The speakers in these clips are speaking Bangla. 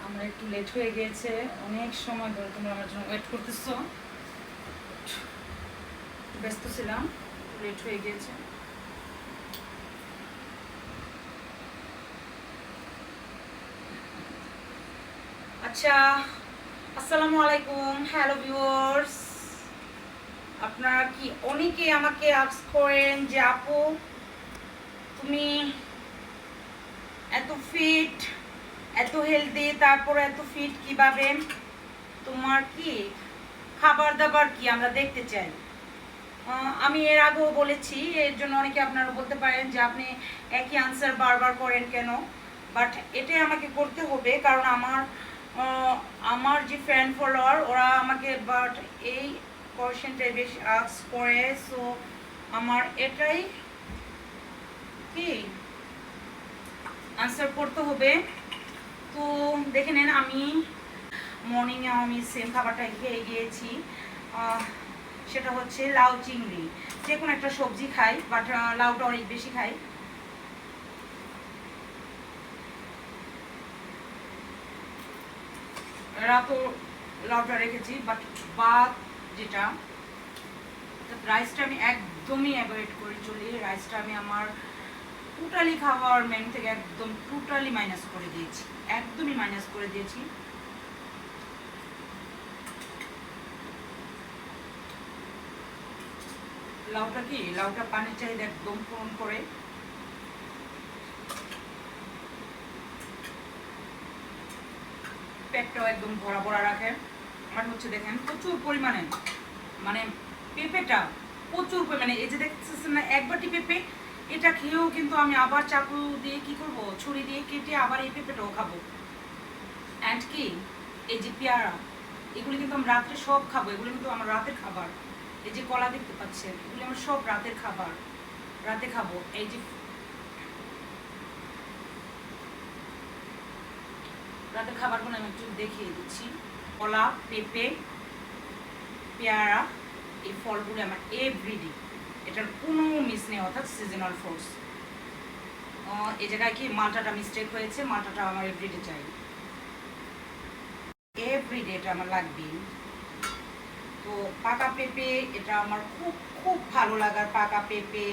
আমরা একটু লেট হয়ে গিয়েছে, অনেক সময় ধরে তোমরা আমার জন্য ওয়েট করতেছো। ব্যস্ত ছিলাম, লেট হয়ে গিয়েছে। আচ্ছা, আসসালামু আলাইকুম, হ্যালো ভিউয়ার্স। আপনারা কি অনেকে আমাকে আস্ক করেন যে আপু তুমি এত ফিট, এত হেলদি, তারপরে এত ফিট কিভাবে, তোমার কি খাবার দাবার কি আমরা দেখতে চাই। আমি এর আগেও বলেছি, এর জন্য অনেকে আপনারা বলতে পারেন যে আপনি একই আনসার বারবার করেন কেন, বাট এটাই আমাকে করতে হবে কারণ আমার যে ফ্যান ফলোয়ার ওরা আমাকে বাট এই কোয়েশ্চেনটাই বেশি আস্ক করে, সো আমার এটাই কি আনসার করতে হবে। তো দেখে নেন, আমি মর্নিংয়ে আমি সেম খাবারটা খেয়ে গিয়েছি, সেটা হচ্ছে লাউ চিংড়ি। যে কোনো একটা সবজি খাই, বাট লাউটা অনেক বেশি খাই। রাতও লাউটা রেখেছি, বাট ভাত যেটা, রাইসটা আমি একদমই অ্যাভয়েড করে চলি। রাইসটা আমি আমার টোটালি খাওয়ার মেনু থেকে একদম টোটালি মাইনাস করে দিয়েছি, একদমই মাইনাস করে দিয়েছি। লাউটা কি, লাউটা পানির চাহিদা একদম পূরণ করে। পেটটাও একদম ভরা ভরা রাখে। আর হচ্ছে দেখেন প্রচুর পরিমাণে মানে পেঁপেটা প্রচুর পরিমাণে, এই যে দেখতেছেন না এক বাটি পেঁপে, এটা খেয়েও কিন্তু আমি আবার চাকু দিয়ে কি করব, ছুরি দিয়ে কেটে আবার এই পেঁপেটাও খাবো। অ্যান্ড কি এই যে পেয়ারা, এগুলি কিন্তু আমি রাত্রে সব খাবো, এগুলো কিন্তু আমার রাতের খাবার। এই যে কলা দেখতে পাচ্ছেন, এগুলি আমার সব রাতের খাবার, রাতে খাবো। এই যে রাতের খাবারগুলো আমি একটু দেখিয়ে দিচ্ছি। কলা, পেঁপে, পেয়ারা, এই ফলগুলো আমার এভরিডে, এটার কোনো মিস নেই, অর্থাৎ সিজনাল ফ্রুটস। এই জায়গায় কি মালটাটা মিস্টেক হয়েছে, মালটাটা আমার এভরিডে চাই, এভরিডে এটা আমার লাগবে। তো পাকা পেঁপে এটা আমার খুব খুব ভালো লাগার, পাকা পেঁপে।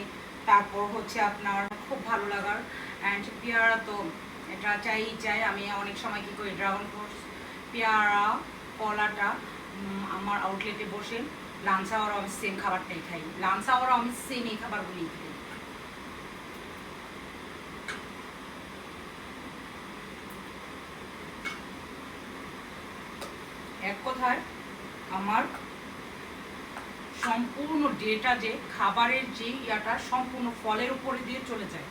তারপর হচ্ছে আপনার খুব ভালো লাগার অ্যান্ড পেয়ারা তো এটা চাই চাই। আমি অনেক সময় কী করি, ড্রাগন ফ্রুটস, পেয়ারা, কলাটা আমার আউটলেটে বসে লাঞ্চ আওয়ারও আমি সেম খাবারটাই খাই, লাঞ্চ আওয়ারও আমি সেম এই খাবারগুলোই খাই। এক কথায় আমার সম্পূর্ণ ডেটা যে খাবারের যে ইয়াটা সম্পূর্ণ ফলের উপরে দিয়ে চলে যায়।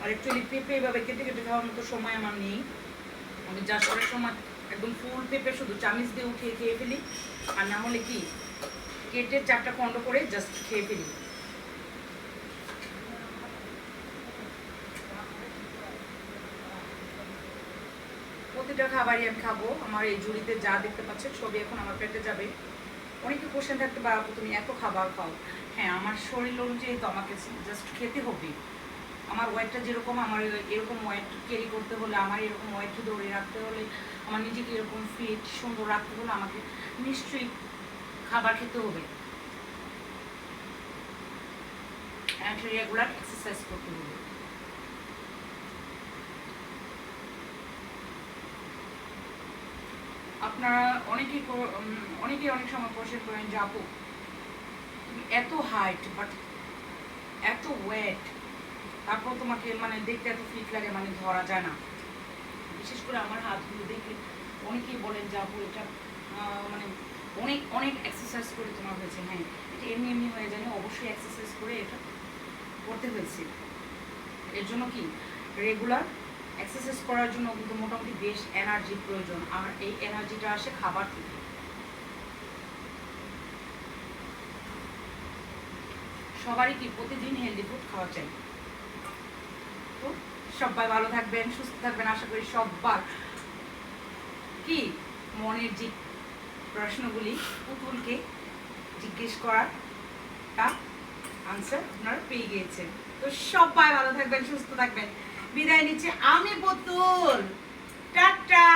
আর অ্যাকচুয়ালি পেঁপে এভাবে কেটে কেটে খাওয়ার মতো সময় আমার নেই। আমি যা করার সময় একদম ফুল পেঁপে শুধু চামিচ দিয়ে উঠিয়ে খেয়ে ফেলি, আর না হলে কি কেটে 4টা খণ্ড করে জাস্ট খেয়ে ফেলি। প্রতিটা খাবারই আমি খাবো। আমার এই ঝুড়িতে যা দেখতে পাচ্ছেন সবই এখন আমার পেটে যাবে। অনেকে কোশ্চেন থাকতে পারে আপু তুমি এত খাবার খাও। হ্যাঁ, আমার শরীর অনুযায়ী তো আমাকে জাস্ট খেতে হবে। আমার ওয়েটটা যেরকম, আমার এরকম ওয়েট ক্যারি করতে হলে, আমার এরকম ওয়েট ধরে রাখতে হলে, আমার নিজেকে এরকম ফিট সুন্দর রাখতে হলে আমাকে নিশ্চয়ই খাবার খেতে হবে অ্যান্ড রেগুলার এক্সারসাইজ করতে হবে। আপনারা অনেকেই অনেক সময় কোশ্চেন করেন যে আপু তুমি এত হাইট বাট এত ওয়েট, তারপর তোমাকে মানে দেখতে এত ফিট লাগে, মানে ধরা যায় না। বিশেষ করে আমার হাতগুলো দেখে অনেকেই বলেন যে আপু এটা মানে অনেক অনেক এক্সারসাইজ করে তোমার হয়েছে। হ্যাঁ, এটা এমনি এমনি হয়ে যায় না, অবশ্যই এক্সারসাইজ করে এটা করতে হয়েছে। এর জন্য কি রেগুলার এক্সারসাইজ করার জন্য কিন্তু মোটামুটি বেশ এনার্জির প্রয়োজন, আর এই এনার্জিটা আসে খাবার থেকে। সবারই কি প্রতিদিন হেলদি ফুড খাওয়া চাই। তো সবাই ভালো থাকবেন, সুস্থ থাকবেন, আশা করি সবার কি মনের যে প্রশ্নগুলি পুতুলকে জিজ্ঞেস করার তা আনসার আপনারা পেয়ে গিয়েছেন। তো সবাই ভালো থাকবেন, সুস্থ থাকবেন, বিদায় নিচ্ছি আমি পুতুল, টাটা।